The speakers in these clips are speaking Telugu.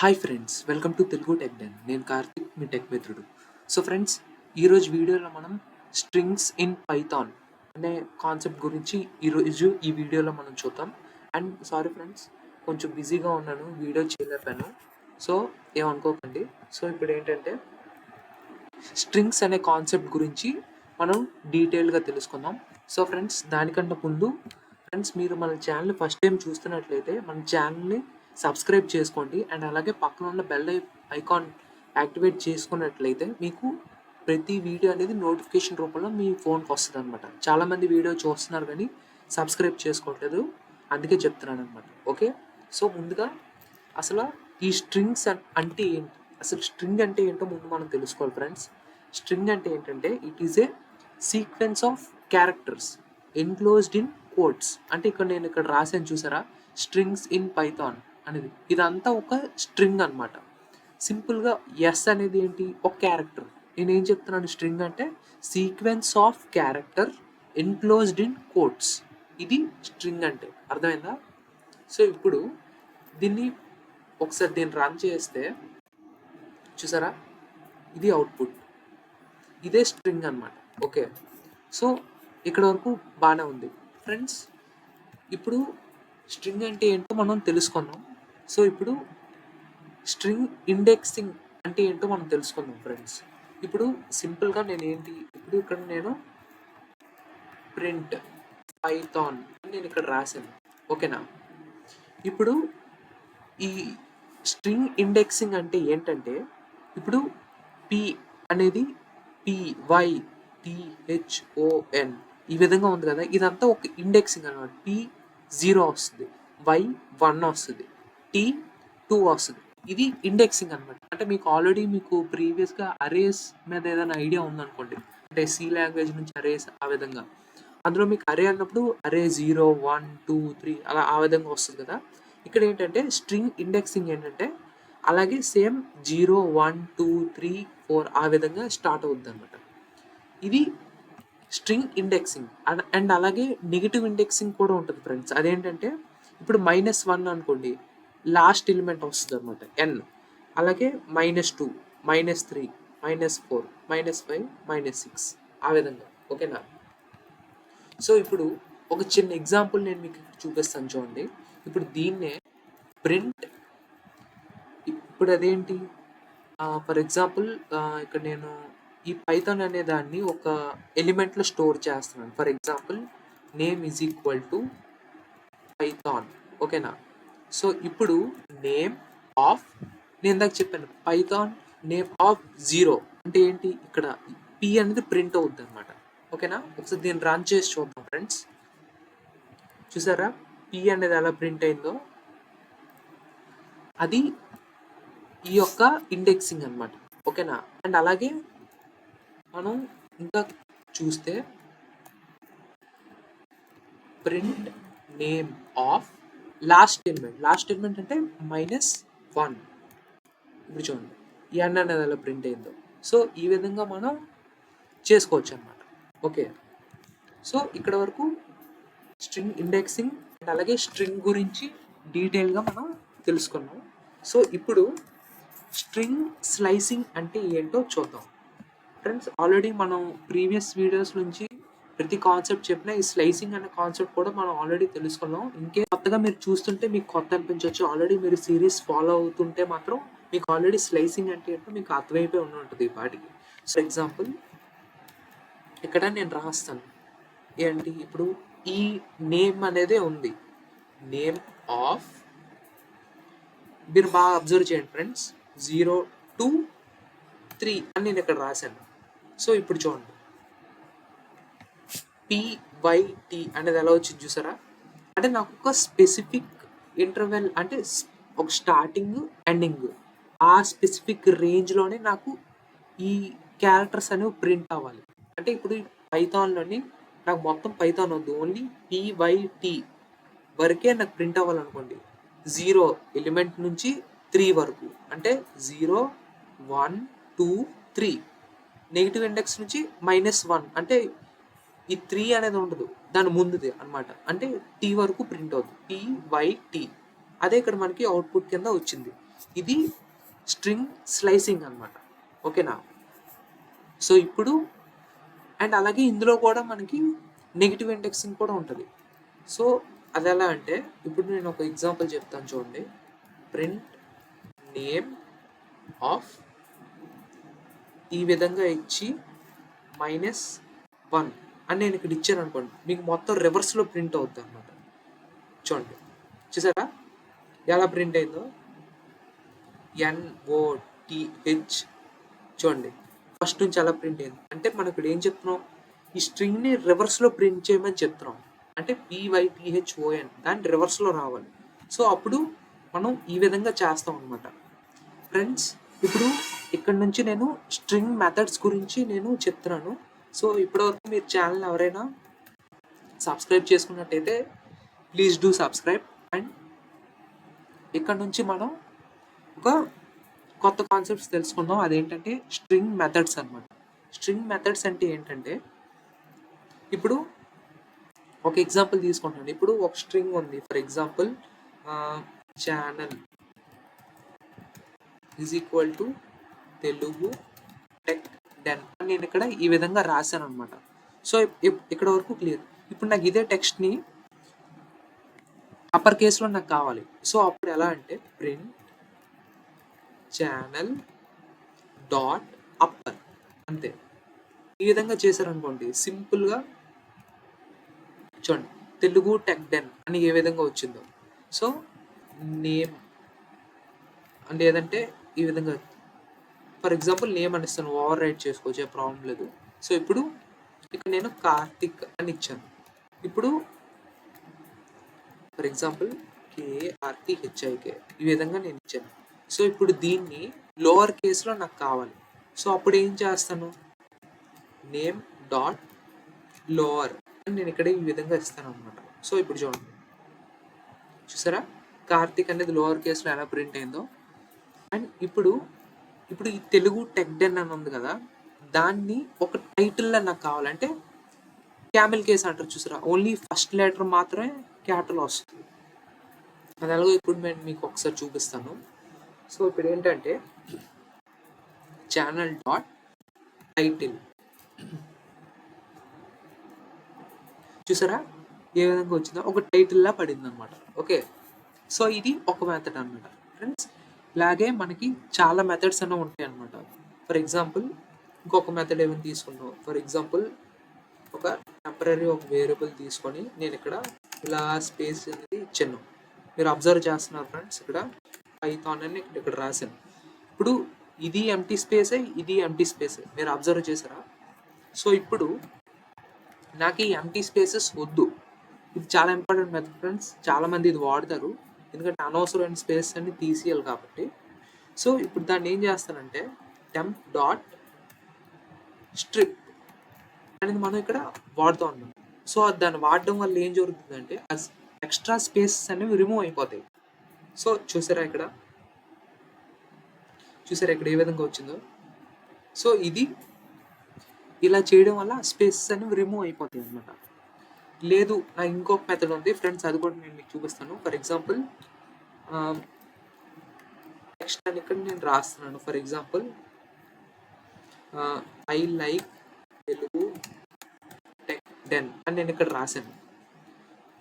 Hi friends, welcome to Telugu tech den. నేను కార్తిక్, మీ టెక్ మిత్రుడు. సో ఫ్రెండ్స్, ఈరోజు వీడియోలో మనం స్ట్రింగ్స్ ఇన్ పైథాన్ అనే కాన్సెప్ట్ గురించి ఈరోజు ఈ వీడియోలో మనం చూద్దాం. అండ్ సారీ ఫ్రెండ్స్, కొంచెం బిజీగా ఉన్నాను, వీడియో చేయలేకపోయాను. సో ఏమనుకోకండి. సో ఇప్పుడు ఏంటంటే స్ట్రింగ్స్ అనే కాన్సెప్ట్ గురించి మనం డీటెయిల్గా తెలుసుకుందాం. సో ఫ్రెండ్స్, దానికంటే ముందు ఫ్రెండ్స్, మీరు మన ఛానల్ ఫస్ట్ టైం చూస్తున్నట్లయితే మన ఛానల్ని సబ్స్క్రైబ్ చేసుకోండి. అండ్ అలాగే పక్కన ఉన్న బెల్ ఐకాన్ యాక్టివేట్ చేసుకున్నట్లయితే మీకు ప్రతి వీడియో అనేది నోటిఫికేషన్ రూపంలో మీ ఫోన్కి వస్తుంది అనమాట. చాలామంది వీడియో చూస్తున్నారు కానీ సబ్స్క్రైబ్ చేసుకోవట్లేదు, అందుకే చెప్తున్నాను అనమాట. ఓకే, సో ముందుగా అసలు ఈ స్ట్రింగ్స్ అంటే ఏంటి, అసలు స్ట్రింగ్ అంటే ఏంటో ముందు మనం తెలుసుకోవాలి ఫ్రెండ్స్. స్ట్రింగ్ అంటే ఏంటంటే it is a sequence of characters enclosed in codes. అంటే నేను ఇక్కడ రాసాను చూసారా, స్ట్రింగ్స్ ఇన్ పైథాన్ అనేది, ఇదంతా ఒక స్ట్రింగ్ అనమాట. సింపుల్గా ఎస్ అనేది ఏంటి, ఒక క్యారెక్టర్. నేనేం చెప్తున్నాను, స్ట్రింగ్ అంటే sequence of character enclosed in codes. ఇది స్ట్రింగ్ అంటే, అర్థమైందా? సో ఇప్పుడు దీన్ని దీన్ని రన్ చేస్తే చూసారా, ఇది అవుట్పుట్, ఇదే స్ట్రింగ్ అనమాట. ఓకే, సో ఇక్కడ వరకు బాగానే ఉంది ఫ్రెండ్స్. ఇప్పుడు స్ట్రింగ్ అంటే ఏంటో మనం తెలుసుకుందాం. సో ఇప్పుడు స్ట్రింగ్ ఇండెక్సింగ్ అంటే ఏంటో మనం తెలుసుకుందాం ఫ్రెండ్స్. ఇప్పుడు సింపుల్గా ఇప్పుడు ఇక్కడ నేను ప్రింట్ పైథాన్ నేను ఇక్కడ రాశాను, ఓకేనా? ఇప్పుడు ఈ స్ట్రింగ్ ఇండెక్సింగ్ అంటే ఏంటంటే, ఇప్పుడు పి అనేది PYTHON ఈ విధంగా ఉంది కదా, ఇదంతా ఒక ఇండెక్సింగ్ అనమాట. P0 వస్తుంది, Y1 వస్తుంది, T2 వస్తుంది. ఇది ఇండెక్సింగ్ అనమాట. అంటే మీకు ప్రీవియస్గా అరేస్ మీద ఏదైనా ఐడియా ఉందనుకోండి, అంటే సి లాంగ్వేజ్ నుంచి అరేస్, ఆ విధంగా అందులో మీకు అరే అన్నప్పుడు అరే 0, 1, 2, 3 అలా ఆ విధంగా వస్తుంది కదా. ఇక్కడ ఏంటంటే స్ట్రింగ్ ఇండెక్సింగ్ ఏంటంటే అలాగే సేమ్ 0, 1, 2, 3, 4 ఆ విధంగా స్టార్ట్ అవుద్ది అనమాట. ఇది స్ట్రింగ్ ఇండెక్సింగ్. అండ్ అలాగే నెగిటివ్ ఇండెక్సింగ్ కూడా ఉంటుంది ఫ్రెండ్స్. అదేంటంటే ఇప్పుడు -1 అనుకోండి, లాస్ట్ ఎలిమెంట్ వస్తుంది అనమాట n. అలాగే -2, -3, -4, -5, -6 ఆ విధంగా, ఓకేనా? సో ఇప్పుడు ఒక చిన్న ఎగ్జాంపుల్ నేను మీకు చూపిస్తాను చూడండి. ఇప్పుడు దీన్నే ప్రింట్, ఇప్పుడు అదేంటి, ఫర్ ఎగ్జాంపుల్ ఇక్కడ నేను ఈ పైథాన్ అనే దాన్ని ఒక ఎలిమెంట్లో స్టోర్ చేస్తున్నాను. For example name is equal to Python, ఓకేనా? సో ఇప్పుడు నేమ్ ఆఫ్, నేను ఇందాక చెప్పాను పైథాన్ నేమ్ ఆఫ్ 0 అంటే ఏంటి, ఇక్కడ పి అనేది ప్రింట్ అవుద్ది అనమాట, ఓకేనా? ఒకసారి దీన్ని రన్ చేసి చూద్దాం ఫ్రెండ్స్. చూసారా పి అనేది ఎలా ప్రింట్ అయిందో, అది ఈ యొక్క ఇండెక్సింగ్ అనమాట, ఓకేనా? అండ్ అలాగే మనం ఇంకా చూస్తే print name of last element అంటే -1. ఇప్పుడు చూడండి ఈ n అనేది ఎలా ప్రింట్ అయిందో. సో ఈ విధంగా మనం చేసుకోవచ్చు అనమాట. ఓకే, సో ఇక్కడ వరకు స్ట్రింగ్ ఇండెక్సింగ్ అండ్ అలాగే స్ట్రింగ్ గురించి డీటెయిల్గా మనం తెలుసుకున్నాం. సో ఇప్పుడు స్ట్రింగ్ స్లైసింగ్ అంటే ఏంటో చూద్దాం ఫ్రెండ్స్. ఆల్రెడీ మనం ప్రీవియస్ వీడియోస్ నుంచి ప్రతి కాన్సెప్ట్ చెప్పిన ఈ స్లైసింగ్ అనే కాన్సెప్ట్ కూడా మనం ఆల్రెడీ తెలుసుకున్నాం. ఇంకే కొత్తగా మీరు చూస్తుంటే మీకు కొత్త అనిపించవచ్చు, ఆల్రెడీ మీరు సిరీస్ ఫాలో అవుతుంటే మాత్రం మీకు ఆల్రెడీ స్లైసింగ్ అంటే ఏంటో మీకు అర్థమైపోయి ఉంటుంది ఈ పాటికి. సో ఎగ్జాంపుల్ ఇక్కడ నేను రాస్తాను ఏంటి, ఇప్పుడు ఈ నేమ్ అనేదే ఉంది, నేమ్ ఆఫ్, మీరు బాగా అబ్జర్వ్ చేయండి ఫ్రెండ్స్, 0 to 3 అని నేను ఇక్కడ రాశాను. సో ఇప్పుడు చూడండి PYT అనేది ఎలా వచ్చింది చూసారా, అంటే నాకు ఒక స్పెసిఫిక్ ఇంటర్వెల్, అంటే ఒక స్టార్టింగ్ ఎండింగ్, ఆ స్పెసిఫిక్ రేంజ్లోనే నాకు ఈ క్యారెక్టర్స్ అనేవి ప్రింట్ అవ్వాలి. అంటే ఇప్పుడు పైథాన్లోని నాకు మొత్తం పైథాన్ వద్దు, ఓన్లీ PYT వరకే నాకు ప్రింట్ అవ్వాలనుకోండి. 0 ఎలిమెంట్ నుంచి 3 వరకు, అంటే 0, 1, 2, 3. నెగిటివ్ ఇండెక్స్ నుంచి -1 అంటే ఈ 3 అనేది ఉండదు, దాని ముందుది అనమాట, అంటే T వరకు ప్రింట్ అవుతుంది, PYT. అదే ఇక్కడ మనకి అవుట్పుట్ కింద వచ్చింది. ఇది స్ట్రింగ్ స్లైసింగ్ అనమాట. ఓకేనా? సో ఇప్పుడు అండ్ అలాగే ఇందులో కూడా మనకి నెగిటివ్ ఇండెక్సింగ్ కూడా ఉంటుంది. సో అది ఎలా అంటే ఇప్పుడు నేను ఒక ఎగ్జాంపుల్ చెప్తాను చూడండి. ప్రింట్ నేమ్ ఆఫ్ ఈ విధంగా ఇచ్చి -1 అని నేను ఇక్కడ ఇచ్చాను అనుకోండి, మీకు మొత్తం రివర్స్లో ప్రింట్ అవుతుంది అనమాట. చూడండి, చూసారా ఎలా ప్రింట్ అయిందో? NOTH చూడండి, ఫస్ట్ నుంచి ఎలా ప్రింట్ అయింది అంటే మనం ఇక్కడ ఏం చెప్తున్నాం, ఈ స్ట్రింగ్ని రివర్స్లో ప్రింట్ చేయమని చెప్తున్నాం. అంటే PYTHON దాన్ని రివర్స్లో రావాలి. సో అప్పుడు మనం ఈ విధంగా చేస్తాం అనమాట. ఫ్రెండ్స్, ఇప్పుడు ఇక్కడ నుంచి నేను స్ట్రింగ్ మెథడ్స్ గురించి నేను చెప్తున్నాను. సో ఇప్పటివరకు మీరు ఛానల్ ఎవరైనా సబ్స్క్రైబ్ చేసుకున్నట్టయితే ప్లీజ్ డూ సబ్స్క్రైబ్. అండ్ ఇక్కడ నుంచి మనం ఒక కొత్త కాన్సెప్ట్స్ తెలుసుకుందాం. అదేంటంటే స్ట్రింగ్ మెథడ్స్ అనమాట. స్ట్రింగ్ మెథడ్స్ అంటే ఏంటంటే, ఇప్పుడు ఒక ఎగ్జాంపుల్ తీసుకుంటాను. ఇప్పుడు ఒక స్ట్రింగ్ ఉంది, for example channel is equal to Telugu tech den అని నేను ఇక్కడ ఈ విధంగా రాశాను అనమాట. సో ఇక్కడ వరకు క్లియర్. ఇప్పుడు నాకు ఇదే టెక్స్ట్ని అప్పర్ కేసులో నాకు కావాలి. సో అప్పుడు ఎలా అంటే ప్రింట్ ఛానల్ డాట్ అప్పర్, అంతే. ఈ విధంగా చేశారనుకోండి, సింపుల్గా చూడండి తెలుగు టెక్ డెన్ అని ఏ విధంగా వచ్చిందో. సో నేమ్ అంటే ఏదంటే ఈ విధంగా, ఫర్ ఎగ్జాంపుల్ నేమ్ అని ఇస్తాను, ఓవర్ రైట్ చేసుకోవచ్చు, ప్రాబ్లం లేదు. సో ఇప్పుడు ఇక్కడ నేను కార్తిక్ అని ఇచ్చాను. ఇప్పుడు ఫర్ ఎగ్జాంపుల్ KRTHIK ఈ విధంగా నేను ఇచ్చాను. సో ఇప్పుడు దీన్ని లోవర్ కేసులో నాకు కావాలి. సో అప్పుడు ఏం చేస్తాను, నేమ్ డాట్ లోవర్ అని నేను ఇక్కడ ఈ విధంగా ఇస్తాను అనమాట. సో ఇప్పుడు చూడండి, చూసారా కార్తిక్ అనేది లోవర్ కేసులో ఎలా ప్రింట్ అయిందో. అండ్ ఇప్పుడు ఈ తెలుగు టెక్ డెన్ అని ఉంది కదా, దాన్ని ఒక టైటిల్లో నాకు కావాలంటే క్యామెల్ కేస్ అంటారు చూసారా, ఓన్లీ ఫస్ట్ లెటర్ మాత్రమే క్యాపిటల్ వస్తుంది. అది అలాగే ఇప్పుడు నేను మీకు ఒకసారి చూపిస్తాను. సో ఇప్పుడు ఏంటంటే ఛానల్ డాట్ టైటిల్, చూసారా ఏ విధంగా వచ్చిందో, ఒక టైటిల్లా పడింది అనమాట. ఓకే, సో ఇది ఒక మెథడ్ అనమాట ఫ్రెండ్స్. ఇలాగే మనకి చాలా మెథడ్స్ అనేవి ఉంటాయి అనమాట. ఫర్ ఎగ్జాంపుల్ ఇంకొక మెథడ్ ఏమైనా తీసుకున్నాం, ఫర్ ఎగ్జాంపుల్ ఒక టెంపరీ ఒక వేరియబుల్ తీసుకొని నేను ఇక్కడ ఇలా స్పేస్ అనేది ఇచ్చాను. మీరు అబ్జర్వ్ చేస్తున్నారు ఫ్రెండ్స్, ఇక్కడ పైథాన్ అని ఇక్కడ రాశాను. ఇప్పుడు ఇది ఎంటీ స్పేసే, ఇది ఎంటీ స్పేసే, మీరు అబ్జర్వ్ చేశారా? సో ఇప్పుడు నాకు ఈ ఎంటీ స్పేసెస్ వద్దు. ఇది చాలా ఇంపార్టెంట్ మెథడ్ ఫ్రెండ్స్, చాలామంది ఇది వాడతారు, ఎందుకంటే అనవసరమైన స్పేస్ అన్ని తీసేయాలి కాబట్టి. సో ఇప్పుడు దాన్ని ఏం చేస్తానంటే టెంప్ డాట్ స్ట్రిప్ అనేది మనం ఇక్కడ వాడుతూ ఉన్నాం. సో దాన్ని వాడడం వల్ల ఏం జరుగుతుందంటే ఎక్స్ట్రా స్పేసెస్ అనేవి రిమూవ్ అయిపోతాయి. సో చూసారా ఇక్కడ ఏ విధంగా వచ్చిందో. సో ఇది ఇలా చేయడం వల్ల స్పేసెస్ అనేవి రిమూవ్ అయిపోతాయి అనమాట. లేదు నాకు ఇంకొక మెథడ్ ఉంది ఫ్రెండ్స్, అది కూడా నేను మీకు చూపిస్తాను. ఫర్ ఎగ్జాంపుల్ టెక్స్ట్ అని ఇక్కడ నేను రాస్తున్నాను. For example I like Telugu tech den అని నేను ఇక్కడ రాశాను.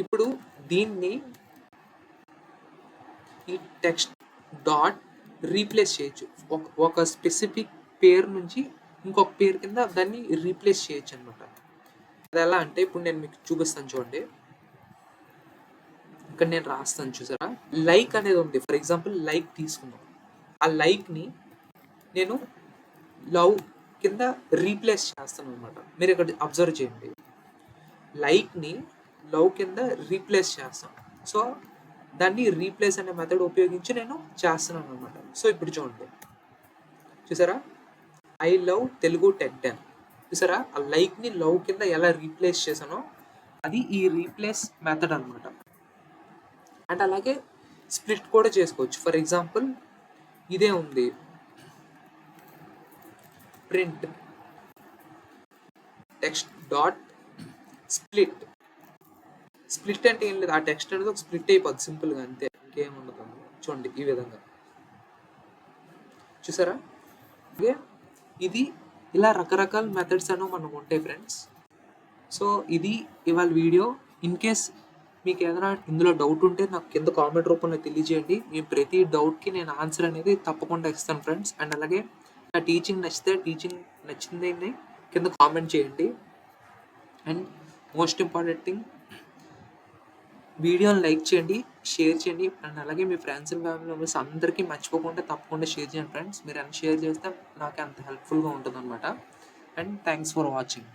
ఇప్పుడు దీన్ని ఈ టెక్స్ట్ డాట్ రీప్లేస్ చేయొచ్చు. ఒక స్పెసిఫిక్ పేరు నుంచి ఇంకొక పేరు కింద దాన్ని రీప్లేస్ చేయొచ్చు అనమాట. అది ఎలా అంటే ఇప్పుడు నేను మీకు చూపిస్తాను చూడండి. ఇక్కడ నేను రాస్తాను చూసారా, లైక్ అనేది ఉంది. ఫర్ ఎగ్జాంపుల్ లైక్ తీసుకున్నాం, ఆ లైక్ని నేను లవ్ కింద రీప్లేస్ చేస్తాను అనమాట. మీరు ఇక్కడ అబ్జర్వ్ చేయండి, లైక్ని లవ్ కింద రీప్లేస్ చేస్తాం. సో దాన్ని రీప్లేస్ అనే మెథడ్ ఉపయోగించి నేను చేస్తున్నాను అనమాట. సో ఇప్పుడు చూడండి, చూసారా I love Telugu tech den, చూసారా ఆ లైక్ని లవ్ కింద ఎలా రీప్లేస్ చేశానో అది ఈ రీప్లేస్ మెథడ్ అనమాట. అండ్ అలాగే స్ప్లిట్ కూడా చేసుకోవచ్చు. ఫర్ ఎగ్జాంపుల్ ఇదే ఉంది, print text dot split. Split అంటే ఏం లేదు, ఆ టెక్స్ట్ అనేది ఒక స్ప్లిట్ అయిపోద్ది సింపుల్గా, అంతే, ఇంకేం ఉండదు. చూడండి ఈ విధంగా చూసారా? అలాగే ఇది ఇలా రకరకాల మెథడ్స్ అనేవి మనకు ఉంటాయి ఫ్రెండ్స్. సో ఇది ఇవాళ వీడియో. ఇన్ కేస్ మీకు ఏదైనా ఇందులో డౌట్ ఉంటే నాకు కింద కామెంట్ రూపంలో తెలియజేయండి. మీ ప్రతి డౌట్కి నేను ఆన్సర్ అనేది తప్పకుండా ఇస్తాను ఫ్రెండ్స్. అండ్ అలాగే నా టీచింగ్ నచ్చిందని కింద కామెంట్ చేయండి. అండ్ మోస్ట్ ఇంపార్టెంట్ థింగ్, వీడియోని లైక్ చేయండి, షేర్ చేయండి. అండ్ అలాగే మీ ఫ్రెండ్స్ అండ్ ఫ్యామిలీ మెంబర్స్ అందరికీ మర్చిపోకుండా తప్పకుండా షేర్ చేయండి ఫ్రెండ్స్. మీరు ఎంత షేర్ చేస్తే నాకు అంత హెల్ప్ఫుల్గా ఉంటుంది అనమాట. And thanks for watching.